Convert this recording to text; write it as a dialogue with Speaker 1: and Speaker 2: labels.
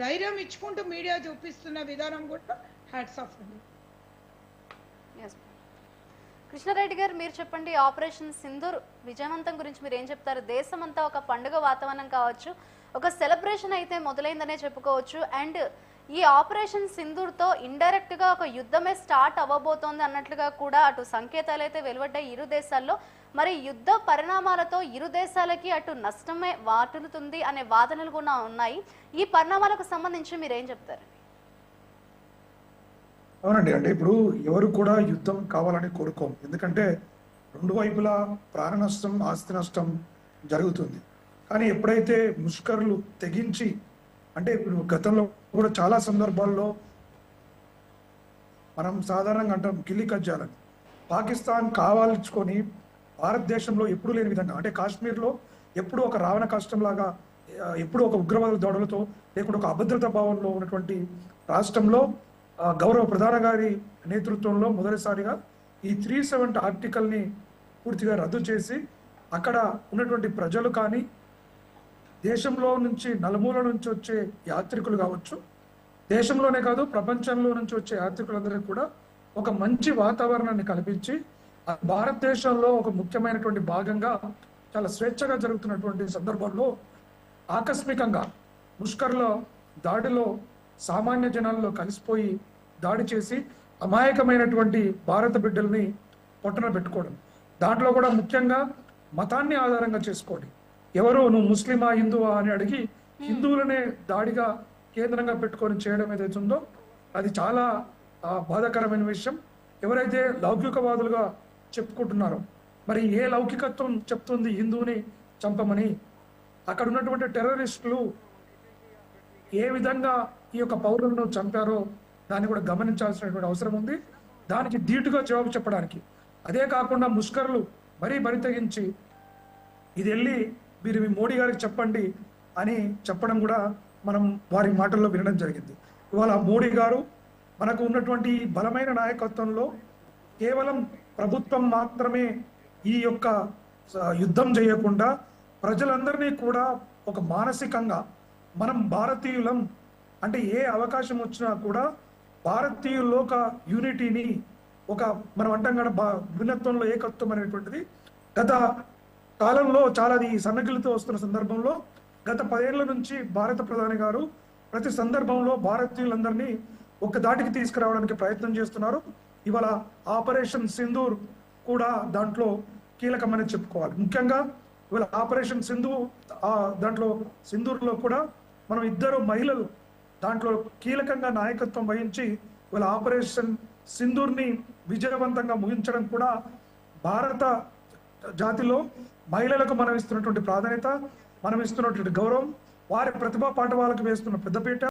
Speaker 1: ధైర్యం ఇచ్చుకుంటూ మీడియా చూపిస్తున్న విధానం కూడా హ్యాట్స్ ఆఫ్ అండి.
Speaker 2: కృష్ణారెడ్డి గారు, మీరు చెప్పండి, ఆపరేషన్ సింధూర్ విజయవంతం గురించి మీరు ఏం చెప్తారు? దేశమంతా ఒక పండుగ వాతావరణం కావచ్చు, ఒక సెలబ్రేషన్ అయితే మొదలైందనే చెప్పుకోవచ్చు. అండ్ ఈ ఆపరేషన్ సింధూర్తో ఇండైరెక్ట్గా ఒక యుద్ధమే స్టార్ట్ అవ్వబోతోంది అన్నట్లుగా కూడా అటు సంకేతాలు అయితే వెలువడ్డాయి ఇరు దేశాల్లో. మరి యుద్ధ పరిణామాలతో ఇరు దేశాలకి అటు నష్టమే వాటిల్లుతుంది అనే వాదనలు కూడా ఉన్నాయి. ఈ పరిణామాలకు సంబంధించి మీరు ఏం చెప్తారు?
Speaker 3: అవునండి, అంటే ఇప్పుడు ఎవరు కూడా యుద్ధం కావాలని కోరుకోం. ఎందుకంటే రెండు వైపులా ప్రాణ నష్టం, ఆస్తి నష్టం జరుగుతుంది. కానీ ఎప్పుడైతే ముష్కరులు తెగించి, అంటే ఇప్పుడు గతంలో కూడా చాలా సందర్భాల్లో మనం సాధారణంగా అంటాం కిల్లి కజ్జాలని, పాకిస్తాన్ కావాల్చుకొని భారతదేశంలో ఎప్పుడు లేని విధంగా, అంటే కాశ్మీర్లో ఎప్పుడు ఒక రావణ కష్టంలాగా, ఎప్పుడు ఒక ఉగ్రవాద దాడులతో లేకుంటే ఒక అభద్రతా భావంలో ఉన్నటువంటి రాష్ట్రంలో గౌరవ ప్రధాన గారి నేతృత్వంలో మొదటిసారిగా ఈ 370 ఆర్టికల్ని పూర్తిగా రద్దు చేసి అక్కడ ఉన్నటువంటి ప్రజలు కానీ, దేశంలో నుంచి నలుమూల నుంచి వచ్చే యాత్రికులు కావచ్చు, దేశంలోనే కాదు ప్రపంచంలో నుంచి వచ్చే యాత్రికులందరికీ కూడా ఒక మంచి వాతావరణాన్ని కల్పించి భారతదేశంలో ఒక ముఖ్యమైనటువంటి భాగంగా చాలా స్వేచ్ఛగా జరుగుతున్నటువంటి సందర్భంలో ఆకస్మికంగా ముష్కర్ల దాడిలో సామాన్య జనాల్లో కలిసిపోయి దాడి చేసి అమాయకమైనటువంటి భారత బిడ్డల్ని పొట్టన పెట్టుకోవడం, దాంట్లో కూడా ముఖ్యంగా మతాన్ని ఆధారంగా చేసుకోండి, ఎవరు నువ్వు ముస్లిమా హిందువా అని అడిగి హిందువులనే దాడిగా కేంద్రంగా పెట్టుకొని చేయడం ఏదైతే ఉందో అది చాలా బాధాకరమైన విషయం. ఎవరైతే లౌకికవాదులుగా చెప్పుకుంటున్నారో, మరి ఏ లౌకికత్వం చెప్తుంది హిందువుని చంపమని? అక్కడ ఉన్నటువంటి టెర్రరిస్టులు ఏ విధంగా ఈ యొక్క పౌరులను చంపారో దాన్ని కూడా గమనించాల్సినటువంటి అవసరం ఉంది. దానికి ధీటుగా జవాబు చెప్పడానికి, అదే కాకుండా ముష్కరులు మరీ బరి తెగించి ఇది వెళ్ళి మీరు మీ మోడీ గారికి చెప్పండి అని చెప్పడం కూడా మనం వారి మాటల్లో వినడం జరిగింది. ఇవాళ మోడీ గారు మనకు ఉన్నటువంటి బలమైన నాయకత్వంలో కేవలం ప్రభుత్వం మాత్రమే ఈ యొక్క యుద్ధం చేయకుండా ప్రజలందరినీ కూడా ఒక మానసికంగా మనం భారతీయులం, అంటే ఏ అవకాశం వచ్చినా కూడా భారతీయుల్లో ఒక యూనిటీని, ఒక మనం అంటాం కదా భిన్నత్వంలో ఏకత్వం అనేటువంటిది గత కాలంలో చాలా సన్నగిలతో వస్తున్న సందర్భంలో గత 10 ఏళ్ల నుంచి భారత ప్రధాని గారు ప్రతి సందర్భంలో భారతీయులందరినీ ఒక దాటికి తీసుకురావడానికి ప్రయత్నం చేస్తున్నారు. ఇవాళ ఆపరేషన్ సింధూర్ కూడా దాంట్లో కీలకమని చెప్పుకోవాలి. ముఖ్యంగా ఇవాళ ఆపరేషన్ దాంట్లో సింధూర్లో కూడా మనం 2 మహిళలు దాంట్లో కీలకంగా నాయకత్వం వహించి ఇవాళ ఆపరేషన్ సింధూర్ని విజయవంతంగా ముగించడం కూడా భారత జాతిలో మహిళలకు మనం ఇస్తున్నటువంటి ప్రాధాన్యత, మనం ఇస్తున్నటువంటి గౌరవం, వారి ప్రతిభా పాఠవాలకు వేస్తున్న పెద్దపీట.